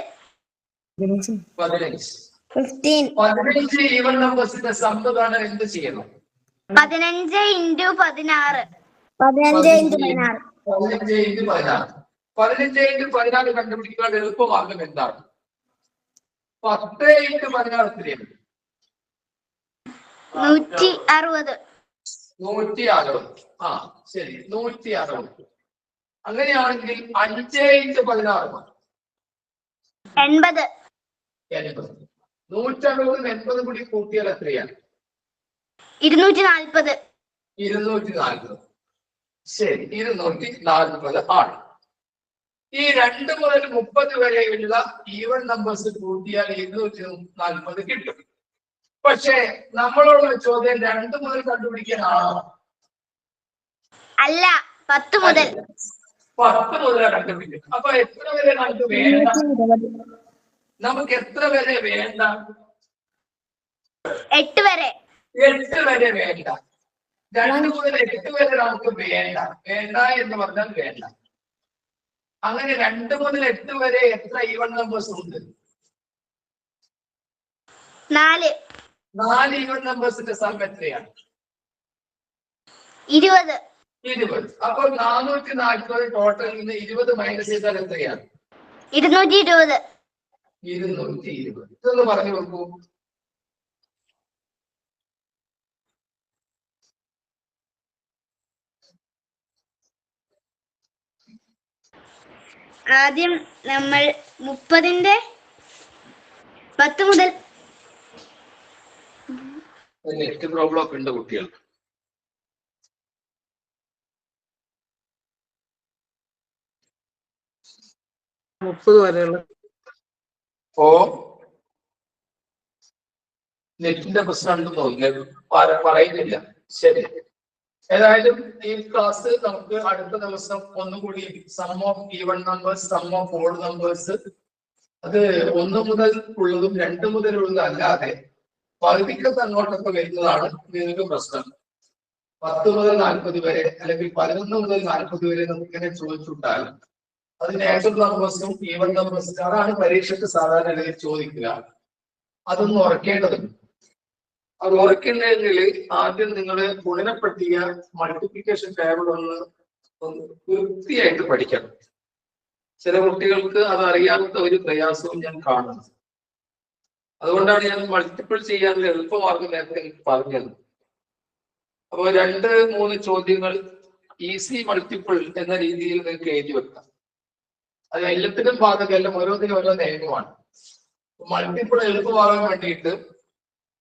15 ഈവൻ നമ്പേഴ്സിന്റെ സം കാണാൻ എന്ത് ചെയ്യണം? 15 × 16. 15 × 16. 15 × 16 കണ്ടുപിടിക്കാൻ എളുപ്പമാർഗം എന്താണ്? 10 × 16 എത്രയാണ്? 160. 160. ആ, ശരി, 160. അങ്ങനെയാണെങ്കിൽ 5 × 16 80. 160 80 കൂടി കൂട്ടിയാൽ എത്രയാണ്? 240. 240. ശരി, 240 ആണ്. ഈ 2 മുതൽ 30 വരെയുള്ള ഈവൻ നമ്പേഴ്സ് കൂട്ടിയാൽ 240 കിട്ടും. പക്ഷേ നമ്മളോടുള്ള ചോദ്യം 2 മുതൽ കണ്ടുപിടിക്കാനാണോ? അല്ല, 10 മുതൽ. 10 മുതൽ കണ്ടുപിടിക്കും. അപ്പൊ എത്ര വരെ നമുക്ക് വേണ്ട? നമുക്ക് എത്ര വരെ വേണ്ട? 8 വരെ. 8 വരെ വേണ്ട. 2 മുതൽ 8 വരെ നമുക്ക് വേണ്ട. വേണ്ട എന്ന് പറഞ്ഞാൽ വേണ്ട. അങ്ങനെ 2 മുതൽ 8 വരെ എത്ര ഈവൻ നമ്പേഴ്സ് ഉണ്ട്? 4. 4 ഈവൻ നമ്പേഴ്സിന്റെ സം എത്രയാണ്? 20. 20. അപ്പോൾ 440 ടോട്ടലിൽ നിന്ന് 20 മൈനസ് ചെയ്താൽ എത്രയാണ്? 220. 220. ഇതൊന്ന് പറഞ്ഞു കൊടുക്കൂ. ആദ്യം നമ്മൾ 30ന്റെ 10 മുതൽ നെറ്റ് പ്രോബ്ലം ഒക്കെ ഉണ്ട് കുട്ടികൾക്ക്. ഓ നെറ്റിന്റെ പ്രശ്നം ഉണ്ടെന്ന് തോന്നുന്നു, പറയുന്നില്ല. ശരി, ഏതായാലും ഈ ക്ലാസ് നമുക്ക് അടുത്ത ദിവസം ഒന്നുകൂടി sum of even numbers, sum of odd numbers, അത് 1 മുതൽ ഉള്ളതും 2 മുതലുള്ളതും അല്ലാതെ പകുതിക്കത്ത് അങ്ങോട്ടൊക്കെ വരുന്നതാണ് നിങ്ങൾക്ക് പ്രശ്നം. 10 മുതൽ 40 വരെ അല്ലെങ്കിൽ 11 മുതൽ 40 വരെ നമുക്കിങ്ങനെ ചോദിച്ചുവിട്ടാൽ അത് നാച്ചുറൽ നമ്പേഴ്സും ഈവൺ നമ്പേഴ്സും അതാണ് പരീക്ഷയ്ക്ക് സാധാരണ രീതിയിൽ ചോദിക്കുക. അതൊന്നും ഉറക്കേണ്ടതുണ്ട്. അത് ഉറക്കേണ്ടതെങ്കിൽ ആദ്യം നിങ്ങൾ ഗുണനപ്പട്ടിക മൾട്ടിപ്ലിക്കേഷൻ ടേബിൾ ഒന്ന് വൃത്തിയായിട്ട് പഠിക്കണം. ചില കുട്ടികൾക്ക് അത് അറിയാത്ത ഒരു പ്രയാസവും ഞാൻ കാണുന്നു. അതുകൊണ്ടാണ് ഞാൻ മൾട്ടിപ്പിൾ ചെയ്യാനുള്ള എളുപ്പമാർഗം നേരത്തെ പറഞ്ഞത്. അപ്പോൾ 2-3 ചോദ്യങ്ങൾ ഈസി മൾട്ടിപ്പിൾ എന്ന രീതിയിൽ നിങ്ങൾക്ക് എഴുതി വെക്കാം. അത് എല്ലാത്തിനും ബാധകമല്ല, ഓരോന്നിനും ഓരോ നിയമമാണ്. മൾട്ടിപ്പിൾ എളുപ്പമാകാൻ വേണ്ടിയിട്ട്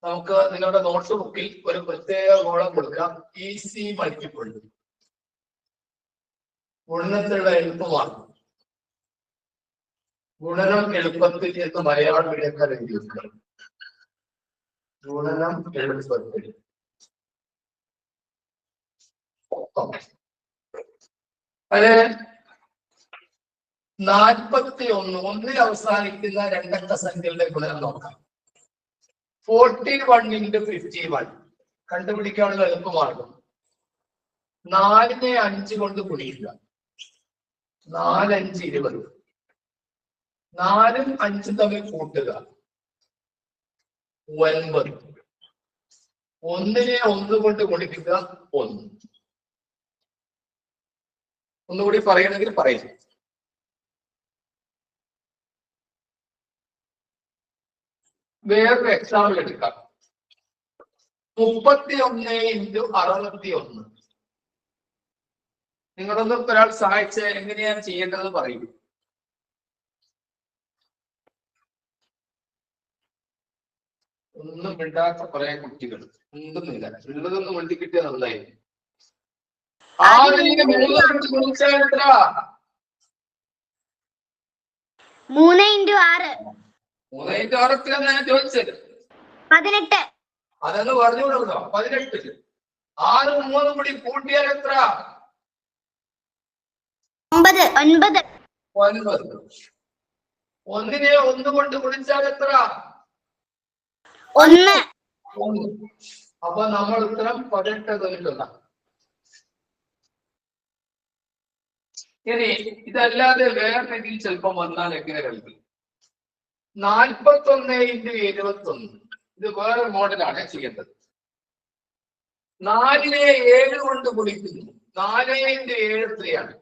നമുക്ക് നിങ്ങളുടെ നോട്ട് ബുക്കിൽ ഒരു പ്രത്യേക കോളം കൊടുക്കാം, ഈസി മൾട്ടിപ്പിൾ, ഗുണനത്തിലുള്ള എളുപ്പമാർഗം, ഗുണനം എളുപ്പത്തിൽ എന്ന് മലയാളം മീഡിയക്കാർ എഴുതി വെക്കുക. ഗുണനം എളുപ്പത്തിൽ. അത് 41 ഒന്നിൽ അവസാനിക്കുന്ന 2 അക്ക സംഖ്യകളുടെ ഗുണനം നോക്കാം. 41 into 51 കണ്ടുപിടിക്കാനുള്ള എളുപ്പമാർഗം 4നെ 5 കൊണ്ട് ഗുണിക്കുക. 4 5 20. 4ഉം 5ഉം തമ്മിൽ കൂട്ടുക 9. 1നെ 1 കൊണ്ട് ഗുണിക്കുക 1. ഒന്നുകൂടി പറയണമെങ്കിൽ പറയും. വേറൊരു എക്സാമ്പിൾ എടുക്കാം. 31 into 61. നിങ്ങളൊന്നും ഒരാൾ സഹായിച്ച് എങ്ങനെയാണ് ചെയ്യേണ്ടത് പറയൂ. ഒന്നും മിണ്ടാത്ത കുറെ കുട്ടികൾ ഉണ്ടെന്നില്ല, ഉള്ളതൊന്നും വണ്ടി കിട്ടിയ നന്നായിരുന്നു. 6നെ 3 കൊണ്ട് ഗുണിച്ചാൽ എത്ര? 3 into 6. 3 into 6 എത്രയാണ് ഞാൻ ചോദിച്ചത്? 18. അതെന്ന് പറഞ്ഞുകൊടുക്കോ? 18. 6ഉം 3ഉം കൂടി കൂട്ടിയാൽ എത്ര? 9. 9. 9. 1നെ 1 കൊണ്ട് ഗുണിച്ചാൽ എത്ര? 1. അപ്പൊ നമ്മൾ ഉത്തരം 18 തന്നിട്ടുള്ള. ഇനി ഇതല്ലാതെ വേറെ രീതിയിൽ ചിലപ്പം വന്നാൽ എങ്ങനെ കളിക്കും? 41 into 71. ഇത് വേറെ മോഡലാണ് ചെയ്യേണ്ടത്. 4നെ 7 കൊണ്ട് ഗുണിക്കുന്നു. 4 into 7 എത്രയാണ്?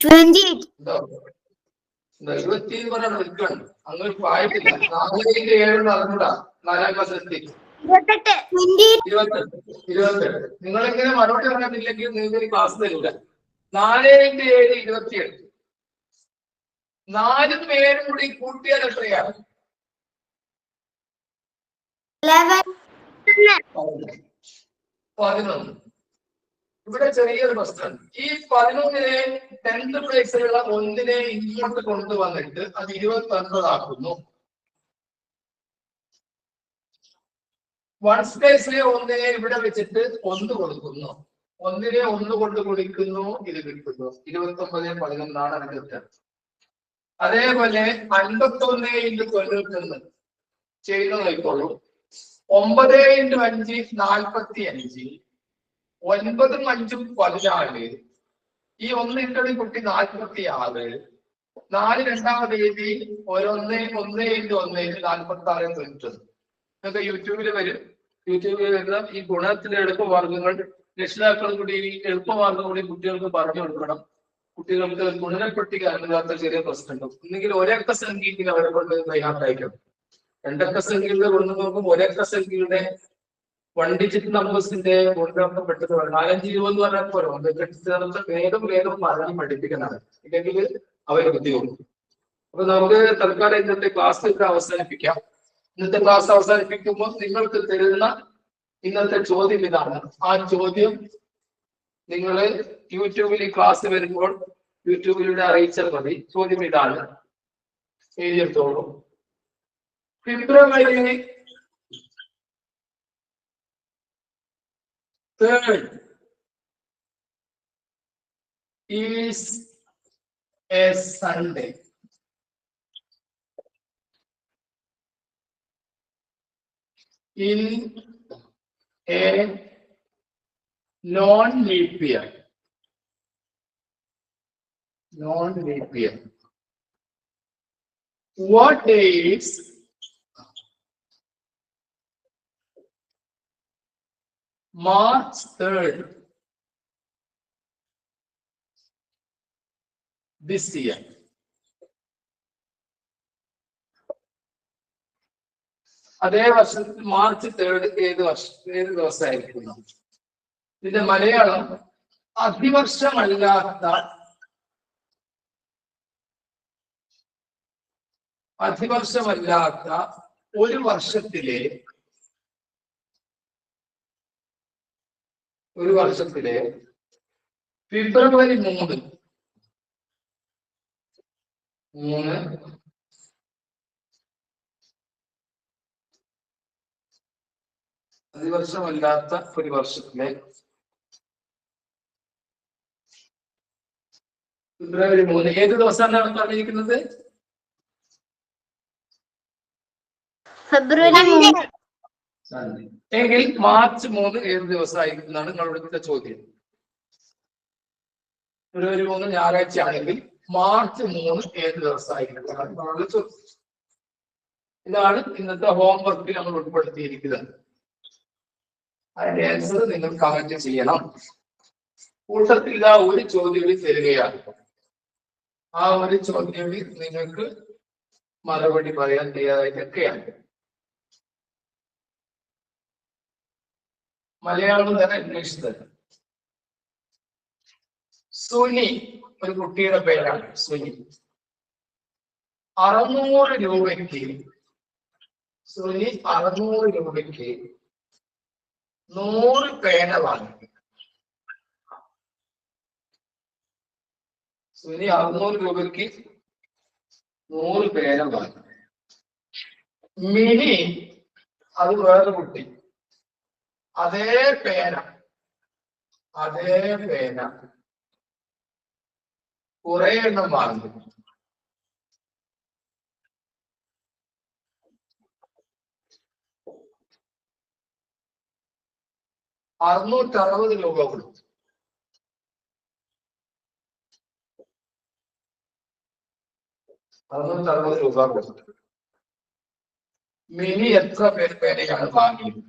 28. 27 പറഞ്ഞാൽ നിൽക്കണം. അങ്ങനെ പായിട്ടില്ല. 4 into 7 നടന്നൂടാ. 4ാം ക്ലാസ് എത്തി. 28. നിങ്ങളെങ്ങനെ മറുപടി പറഞ്ഞില്ലെങ്കിൽ നിങ്ങൾക്ക് ക്ലാസ് തരില്ല. 4 into 7 28. 4ഉം 7ഉം കൂടി കൂട്ടിയാൽ എത്രയാണ്? 11. ഇവിടെ ചെറിയൊരു പ്രശ്നം. ഈ 11നെ 10th പ്ലേസിലുള്ള 1നെ ഇങ്ങോട്ട് കൊണ്ടുവന്നിട്ട് അത് 29 ആക്കുന്നു. 1 സ്പേസിലെ 1നെ ഇവിടെ വെച്ചിട്ട് 1 കൊടുക്കുന്നു. 1നെ 1 കൊണ്ട് കൊടുക്കുന്നു, ഇത് കിട്ടുന്നു. 29 11 അതിന്റെ ഉത്തരം. അതേപോലെ 51 into 91 ചെയ്ത് നോക്കിക്കോളൂ. 9 into 5 45. 9ഉം 5ഉം 14. ഈ 1 ഇട്ടതി കുട്ടി 46. 4 രണ്ടാമത് എഴുതി 1 into 1 46 തൊണ്ണൂറ്റൊന്ന്. ഇതൊക്കെ യൂട്യൂബിൽ വരും. യൂട്യൂബിൽ വരുന്ന ഈ ഗുണത്തിന്റെ എളുപ്പമാർഗങ്ങൾ രക്ഷിതാക്കൾ കൂടി ഈ എളുപ്പമാർഗം കൂടി കുട്ടികൾക്ക് പറഞ്ഞു കൊടുക്കണം. കുട്ടികൾക്ക് ഗുണനപ്പട്ടിക അറിയാത്ത ചെറിയ പ്രശ്നങ്ങൾ ഒന്നെങ്കിൽ ഒരക്ക സംഖ്യയിൽ അവരെ കൊണ്ട് തയ്യാറായിരിക്കണം. 2 അക്ക സംഖ്യയുടെ കൊണ്ട് നോക്കുമ്പോൾ ഒരക്ക സംഖ്യയുടെ 1 ഡിജിറ്റ് നമ്പേഴ്സിന്റെ കൊണ്ടുവരണം പെട്ടെന്ന് 4-5-20 എന്ന് പറഞ്ഞാൽ പോലും അതൊക്കെ ചേർത്ത് വേഗം പറഞ്ഞ് പഠിപ്പിക്കുന്നതാണ്. ഇല്ലെങ്കിൽ അവർ ബുദ്ധിമുട്ടും. അപ്പൊ നമുക്ക് തൽക്കാലം ഇന്നത്തെ ക്ലാസ് ഇവിടെ അവസാനിപ്പിക്കാം. ഇന്നത്തെ ക്ലാസ് അവസാനിപ്പിക്കുമ്പോൾ നിങ്ങൾക്ക് തരുന്ന ഇന്നത്തെ ചോദ്യം ഇതാണ്. ആ ചോദ്യം നിങ്ങൾ യൂട്യൂബിൽ ഈ ക്ലാസ് വരുമ്പോൾ യൂട്യൂബിലൂടെ അറിയിച്ചാൽ മതി. ചോദ്യം ഇതാണ്, എഴുതിയെടുത്തോളൂ. ഫെബ്രുവരി 3rd is a Sunday. In a non-leap year. Non-leap year. What day is March 3rd this year? അതേ വർഷത്തിൽ മാർച്ച് 3rd ഏത് ദിവസമായിരിക്കുന്നു? ഇതിന്റെ മലയാളം അതിവർഷമല്ലാത്ത ഒരു വർഷത്തിലെ ഫെബ്രുവരി 3 അതിവർഷമല്ലാത്ത ഒരു വർഷത്തിലെ ഫെബ്രുവരി 3 ഏത് ദിവസമാണ് പറഞ്ഞിരിക്കുന്നത്? ഫെബ്രുവരി 3. എങ്കിൽ മാർച്ച് 3 ഏത് ദിവസമായിരിക്കുന്നതാണ് നിങ്ങളുടെ ചോദ്യം. ഫെബ്രുവരി 3 ഞായറാഴ്ച ആണെങ്കിൽ മാർച്ച് 3 ഏത് ദിവസമായിരിക്കുന്നതാണ് നിങ്ങളുടെ ചോദ്യം. ഇതാണ് ഇന്നത്തെ ഹോംവർക്കിൽ നമ്മൾ ഉൾപ്പെടുത്തിയിരിക്കുന്നത്. അതിന്റെ ആൻസർ നിങ്ങൾ കമന്റ് ചെയ്യണം. കൂട്ടത്തിൽ ഒരു ചോദ്യം തരികയാണ്. ആ ഒരു ചോദ്യം നിങ്ങൾക്ക് മറുപടി പറയാൻ തയ്യാറായിട്ടൊക്കെയാണ്. മലയാളം തന്നെ ഇംഗ്ലീഷ് തന്നെ. സുനി ഒരു കുട്ടിയുടെ പേരാണ് സുനി. 600 രൂപയ്ക്ക് സുനി 600 രൂപയ്ക്ക് 100 പേന വാങ്ങി. സുനി 600 രൂപയ്ക്ക് 100 പേന വാങ്ങി. മിനി അത് വേറെ കുട്ടി അതേ പേന കുറെ എണ്ണം വാങ്ങി. $660 കൊടുത്തു. $660 കൊടുത്തു. മിനി എത്ര പേനയാണ് വാങ്ങിയത്?